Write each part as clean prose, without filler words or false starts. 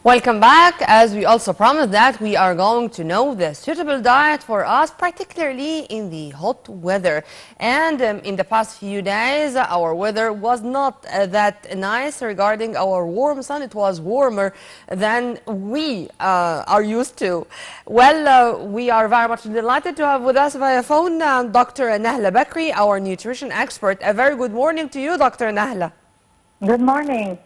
Welcome back. As we also promised that we are going to know the suitable diet for us, particularly in the hot weather. And in the past few days, our weather was not that nice regarding our warm sun. It was warmer than we are used to. Well, we are very much delighted to have with us via phone Dr. Nahla Bakri, our nutrition expert. A very good morning to you, Dr. Nahla. Good morning.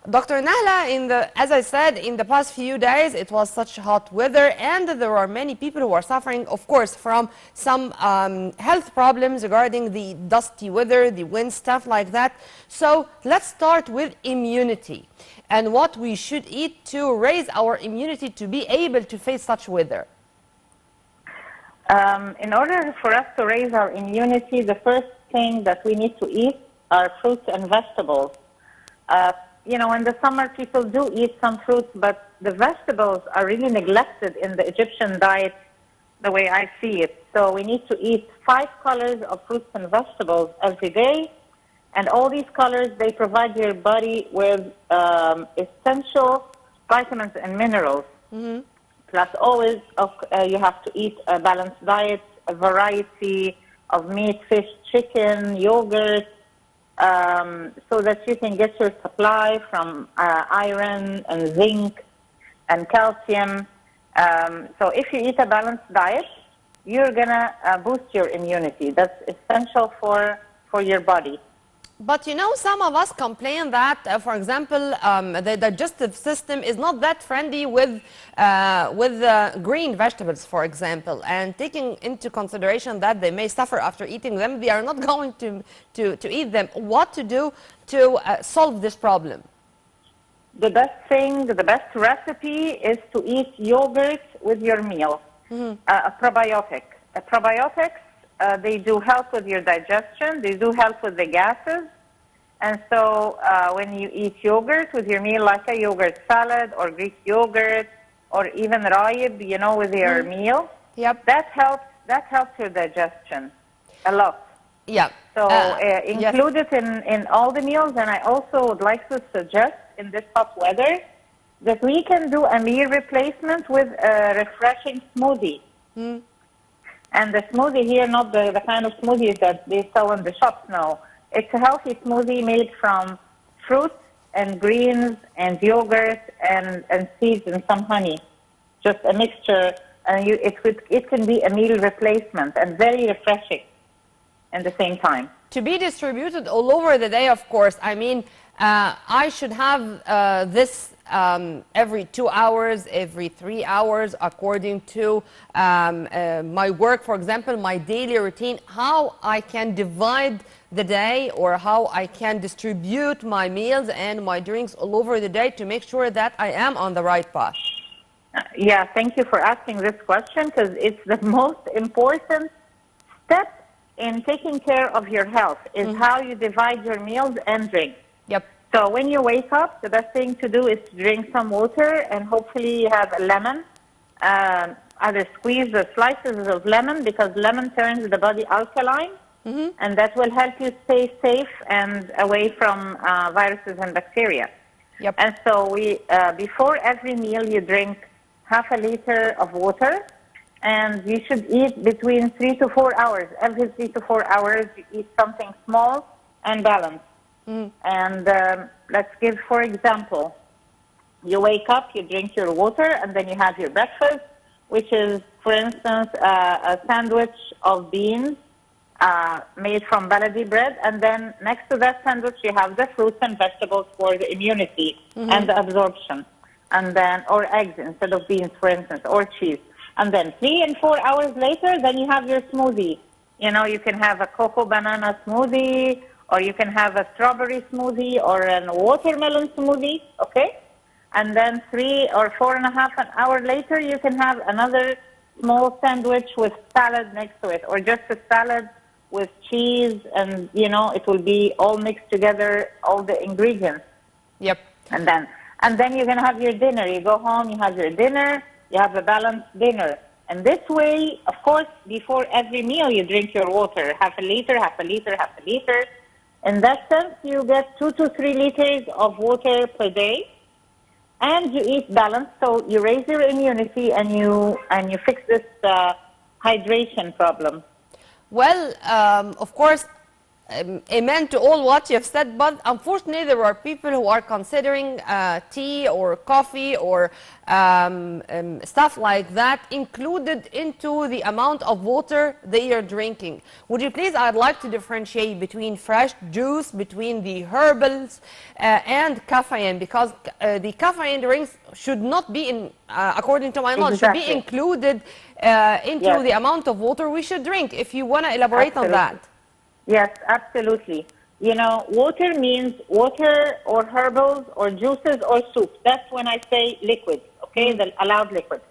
Dr. Nahla, as I said, in the past few days, it was such hot weather, and there are many people who are suffering, of course, from some health problems regarding the dusty weather, the wind, stuff like that. So let's start with immunity and what we should eat to raise our immunity to be able to face such weather. In order for us to raise our immunity, the first thing that we need to eat are fruits and vegetables. In the summer, people do eat some fruits, but the vegetables are really neglected in the Egyptian diet, the way I see it. So we need to eat 5 colors of fruits and vegetables every day. And all these colors, they provide your body with essential vitamins and minerals. Mm-hmm. Plus, always you have to eat a balanced diet, a variety of meat, fish, chicken, yogurt, so that you can get your supply from iron and zinc and calcium. So if you eat a balanced diet, you're going to boost your immunity. That's essential for your body. But some of us complain that, for example, the digestive system is not that friendly with green vegetables, for example, and taking into consideration that they may suffer after eating them, they are not going to eat them. What to do to solve this problem? The best recipe is to eat yogurt with your meal. Mm-hmm. A probiotic. Probiotics, they do help with your digestion. They do help with the gases. And so when you eat yogurt with your meal, like a yogurt salad or Greek yogurt or even raib, with your meal, yep, that helps your digestion a lot. Yeah. So include it in all the meals. And I also would like to suggest in this hot weather that we can do a meal replacement with a refreshing smoothie. Mm. And the smoothie here, not the kind of smoothies that they sell in the shops now. It's a healthy smoothie made from fruits and greens and yogurt and seeds and some honey. Just a mixture. And it can be a meal replacement and very refreshing at the same time. To be distributed all over the day, of course. I mean, I should have this every 2 hours, every 3 hours, according to my work, for example, my daily routine, how I can divide the day or how I can distribute my meals and my drinks all over the day to make sure that I am on the right path. Yeah, thank you for asking this question, because it's the most important step in taking care of your health is how you divide your meals and drinks. Yep. So when you wake up, the best thing to do is to drink some water, and hopefully you have a lemon. Either squeeze the slices of lemon, because lemon turns the body alkaline, and that will help you stay safe and away from viruses and bacteria. Yep. And so before every meal, you drink half a liter of water, and you should eat between 3 to 4 hours. Every 3 to 4 hours, you eat something small and balanced. And let's give, for example, you wake up, you drink your water, and then you have your breakfast, which is, for instance, a sandwich of beans made from baladi bread. And then next to that sandwich, you have the fruits and vegetables for the immunity and the absorption. And then, or eggs instead of beans, for instance, or cheese. And then 3 and 4 hours later, then you have your smoothie. You can have a cocoa banana smoothie, or you can have a strawberry smoothie or a watermelon smoothie, okay? And then 3 or 4.5 an hour later, you can have another small sandwich with salad next to it, or just a salad with cheese, and, it will be all mixed together, all the ingredients. Yep. And then you're going to have your dinner. You go home, you have your dinner, you have a balanced dinner. And this way, of course, before every meal, you drink your water, half a liter, half a liter, half a liter. In that sense, you get 2 to 3 liters of water per day. and you eat balanced, so you raise your immunity and you fix this hydration problem. Well, of course, amen to all what you've said, but unfortunately there are people who are considering tea or coffee or stuff like that included into the amount of water they are drinking. Would you please, I'd like to differentiate between fresh juice, between the herbals and caffeine, because the caffeine drinks should not be in, according to my knowledge, should be Exactly. included into Yes. the amount of water we should drink. If you want to elaborate on Absolutely. that. Yes, absolutely. You know, water means water or herbals or juices or soups. That's when I say liquids, okay, the allowed liquids.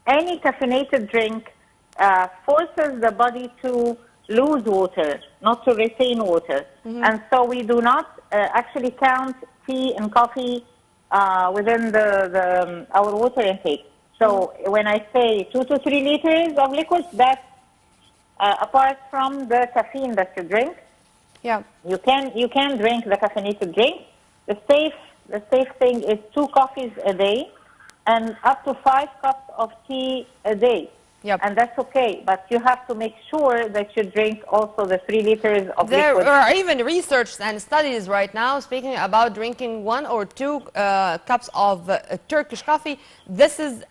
Any caffeinated drink forces the body to lose water, not to retain water. And so we do not actually count tea and coffee within our water intake. So when I say 2 to 3 liters of liquids, that's apart from the caffeine that you drink. Yeah. You can drink the caffeinated drink. The safe thing is 2 coffees a day and up to 5 cups of tea a day. Yep. And that's okay, but you have to make sure that you drink also the 3 liters of There liquid. are even research and studies right now speaking about drinking 1 or 2 cups of Turkish coffee. This is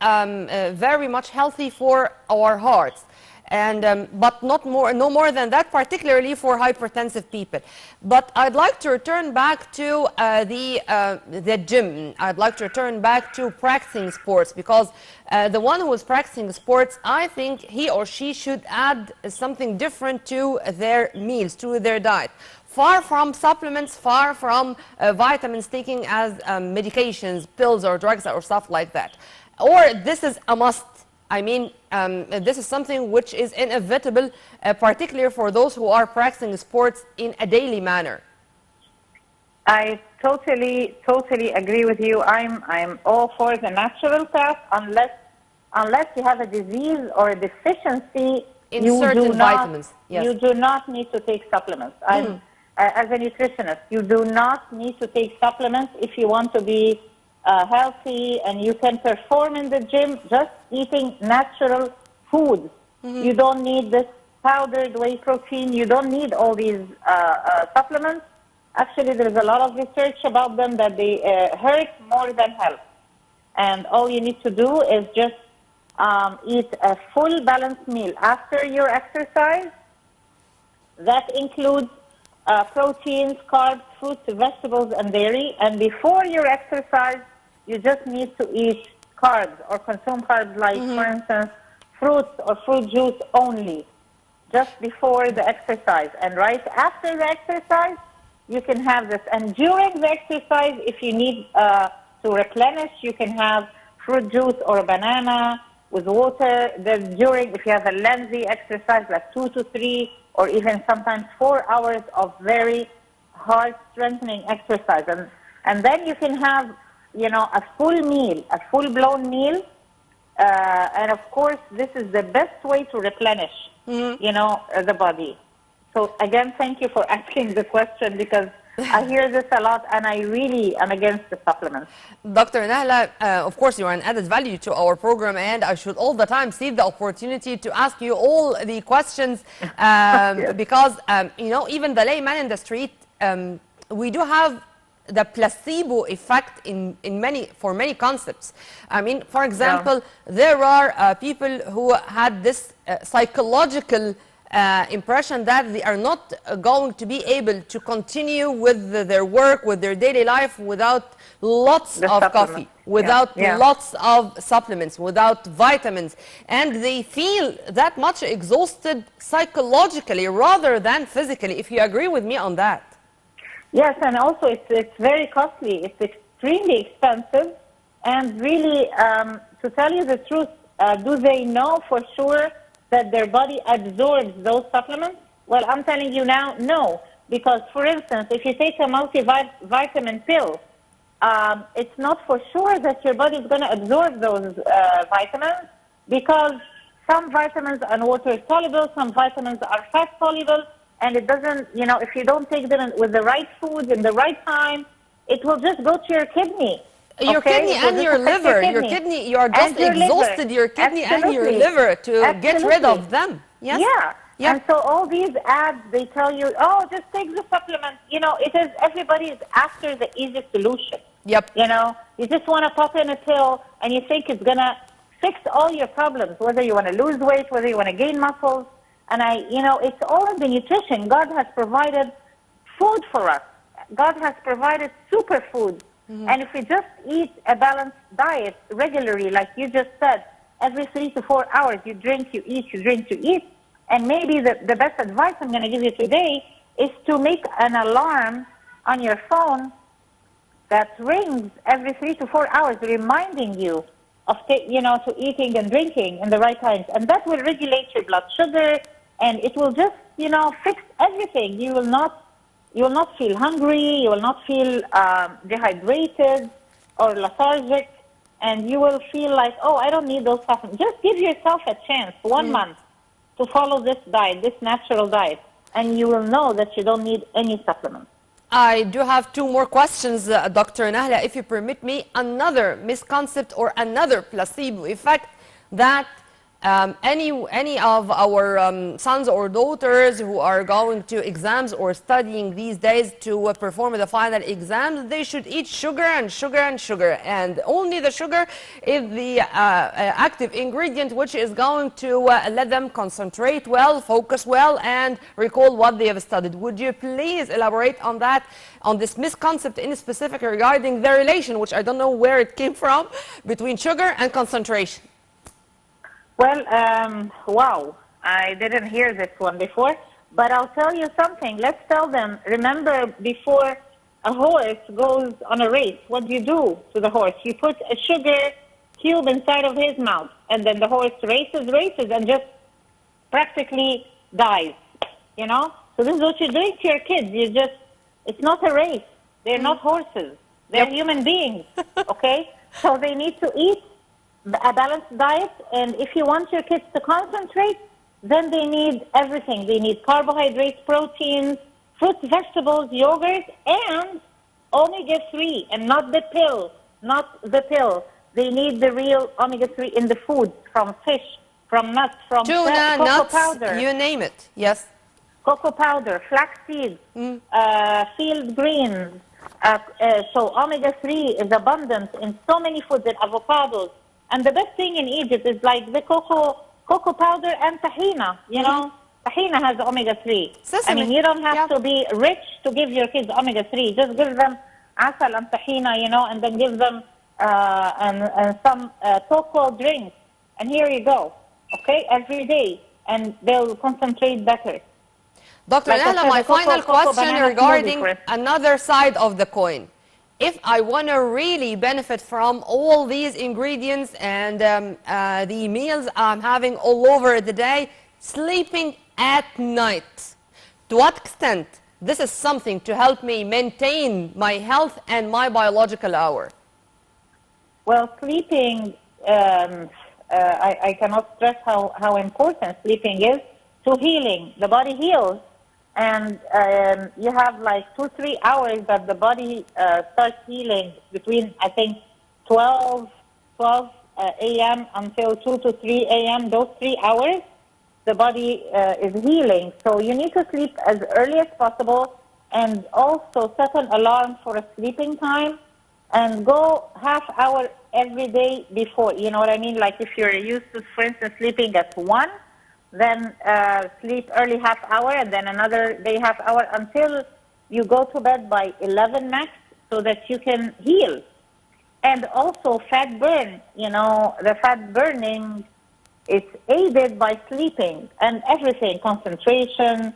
very much healthy for our hearts. And but no more than that, particularly for hypertensive people. But I'd like to return back to the gym. I'd like to return back to practicing sports, because the one who is practicing sports, I think he or she should add something different to their meals, to their diet. Far from supplements, far from vitamins taking as medications, pills or drugs or stuff like that. Or this is a must. I mean, this is something which is inevitable, particularly for those who are practicing sports in a daily manner. I totally agree with you. I'm all for the natural path, unless you have a disease or a deficiency In certain vitamins, yes. You do not need to take supplements. As a nutritionist, you do not need to take supplements if you want to be healthy and you can perform in the gym just eating natural foods. You don't need this powdered whey protein. You don't need all these supplements. Actually, there's a lot of research about them that they hurt more than help. And all you need to do is just eat a full balanced meal after your exercise. That includes proteins, carbs, fruits, vegetables, and dairy. And before your exercise, you just need to eat carbs or consume carbs like, for instance, fruits or fruit juice only, just before the exercise. And right after the exercise, you can have this. And during the exercise, if you need to replenish, you can have fruit juice or a banana with water. Then if you have a lengthy exercise, like 2 to 3 or even sometimes 4 hours of very hard strengthening exercise. And then you can have, a full meal, a full-blown meal. And of course, this is the best way to replenish, the body. So again, thank you for asking the question, because I hear this a lot and I really am against the supplements. Dr. Nahla, of course, you are an added value to our program, and I should all the time seize the opportunity to ask you all the questions Yes. because, even the layman in the street, we do have the placebo effect for many concepts. I mean, for example, there are people who had this psychological impression that they are not going to be able to continue with their work, with their daily life, without lots of coffee, without lots of supplements, without vitamins. And they feel that much exhausted psychologically rather than physically, if you agree with me on that. Yes, and also it's very costly. It's extremely expensive. And really, to tell you the truth, do they know for sure that their body absorbs those supplements? Well, I'm telling you now, no. Because, for instance, if you take a multivitamin pill, it's not for sure that your body is going to absorb those vitamins, because some vitamins are water soluble, some vitamins are fat soluble, and it doesn't, if you don't take them with the right food in the right time, it will just go to your kidney. Your Okay, kidney it will and just your affect your liver. Your kidney kidney, you are just and your liver. exhausted, your kidney and your Absolutely. liver to get rid Absolutely. of them. Yes? Yeah. Yep. And so all these ads, they tell you, oh, just take the supplement. You know, it is, everybody is after the easy solution. Yep. You know, you just want to pop in a pill and you think it's going to fix all your problems, whether you want to lose weight, whether you want to gain muscles. And it's all in the nutrition. God has provided food for us. God has provided superfood. And if we just eat a balanced diet regularly, like you just said, every 3 to 4 hours, you drink, you eat, you drink, you eat. And maybe the best advice I'm going to give you today is to make an alarm on your phone that rings every 3 to 4 hours, reminding you of to eating and drinking in the right times, and that will regulate your blood sugar, and it will just fix everything. You will not feel hungry, you will not feel dehydrated or lethargic, and you will feel like, oh, I don't need those supplements. Just give yourself a chance, 1 month, to follow this diet, this natural diet, and you will know that you don't need any supplements. I do have two more questions, Dr. Nahla, if you permit me. Another misconcept or another placebo effect that any of our sons or daughters who are going to exams or studying these days to perform the final exams, they should eat sugar and sugar and sugar, and only the sugar is the active ingredient which is going to let them concentrate well, focus well, and recall what they have studied. Would you please elaborate on that, on this misconcept in specific regarding the relation, which I don't know where it came from, between sugar and concentration? Well, wow, I didn't hear this one before, but I'll tell you something. Let's tell them, remember, before a horse goes on a race, what do you do to the horse? You put a sugar cube inside of his mouth, and then the horse races, and just practically dies, So this is what you're doing to your kids. It's not a race. They're not horses. They're human beings, okay? So they need to eat a balanced diet, and if you want your kids to concentrate, then they need everything. They need carbohydrates, proteins, fruits, vegetables, yogurt, and omega-3, and not the pill, They need the real omega-3 in the food, from fish, from nuts, from Tuna, cocoa nuts, powder. you name it, yes. Cocoa powder, flax seeds, field greens. So omega-3 is abundant in so many foods, and avocados. And the best thing in Egypt is like the cocoa powder and tahina, Tahina has omega-3. Sesame. I mean, you don't have to be rich to give your kids omega-3. Just give them asal and tahina, and then give them and some cocoa drinks. And here you go, okay, every day. And they'll concentrate better. Dr. Nahla, my final question regarding another side of the coin. If I want to really benefit from all these ingredients and the meals I'm having all over the day, sleeping at night, to what extent this is something to help me maintain my health and my biological hour? Well, sleeping, I cannot stress how important sleeping is to healing. The body heals. And you have like 2-3 hours that the body starts healing between, I think, 12 a.m. until 2 to 3 a.m. Those 3 hours, the body is healing. So you need to sleep as early as possible, and also set an alarm for a sleeping time, and go half hour every day before. You know what I mean? Like if you're used to, for instance, sleeping at 1, then sleep early half hour, and then another day half hour until you go to bed by 11 max, so that you can heal. And also fat burn, the fat burning, it's aided by sleeping and everything, concentration.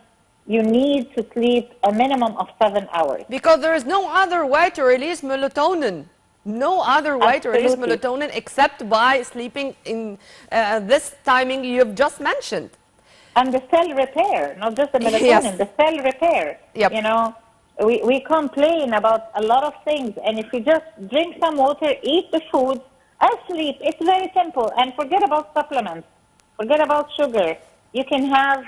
You need to sleep a minimum of 7 hours. Because there is no other way to release melatonin. No other way to release melatonin except by sleeping in this timing you've just mentioned. And the cell repair, not just the melatonin, the cell repair. Yep. We complain about a lot of things, and if you just drink some water, eat the food, and sleep, it's very simple. And forget about supplements. Forget about sugar. You can have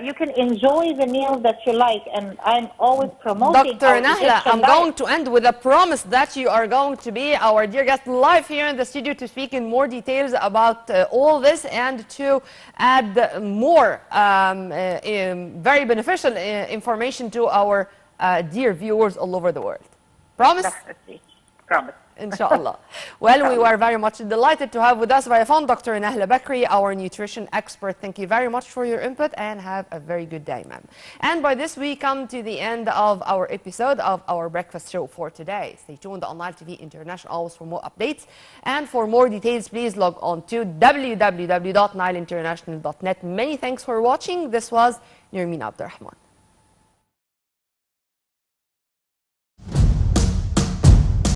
you can enjoy the meal that you like, and I'm always promoting Dr. our Nahla, Egyptian I'm diet. going to end with a promise that you are going to be our dear guest live here in the studio to speak in more details about all this and to add more very beneficial information to our dear viewers all over the world. Promise? Definitely. Promise. Inshallah. Well, we were very much delighted to have with us via phone Dr. Nahla Bakri, our nutrition expert. Thank you very much for your input and have a very good day, ma'am. And by this, we come to the end of our episode of our breakfast show for today. Stay tuned on Nile TV International always for more updates. And for more details, please log on to www.nileinternational.net. Many thanks for watching. This was Nirmeen Abdurrahman.